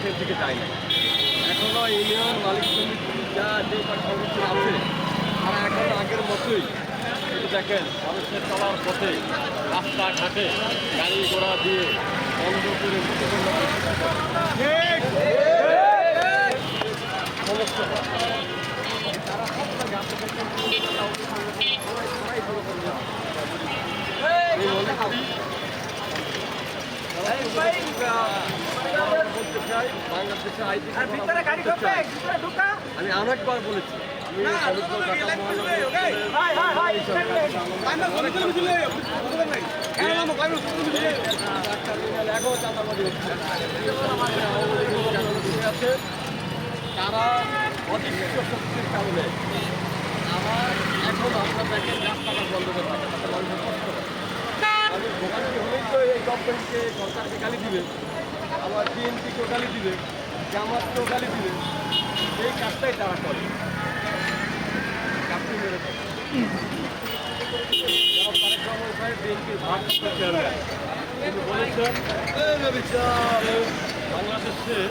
শেষের দিকে যায় না। এখনও ইউনিয়ন মালিক সমিতি যে সংগঠন আছে তারা এখন আগের মতোই কিন্তু দেখেন মানুষের চলার পথে রাস্তাঘাটে গাড়ি ঘোড়া দিয়ে বন্ধ করে সমস্যা তারা সবটাকে আমি অনেকবার বলেছি তারা অদৃশ্য শক্তির কারণে আবার এখন আমরা দেখেন রাস্তাটা বন্ধ করে থাকে তাতে মানুষের কষ্ট হয়। আমি ভোগান্তি হলেই তো এই গভর্নমেন্টকে সরকারকে গালি দিবে, আবার বিএনপিকেও গালি দিবে, জামাতকেও গালি দিবে। এই কাজটাই তারা করে কাপড় মেরে থাকে। তারেক রহমান সাহেব বিএনপির ভারপ্রাপ্ত চেয়ারম্যান তিনি বলেছেন বাংলাদেশে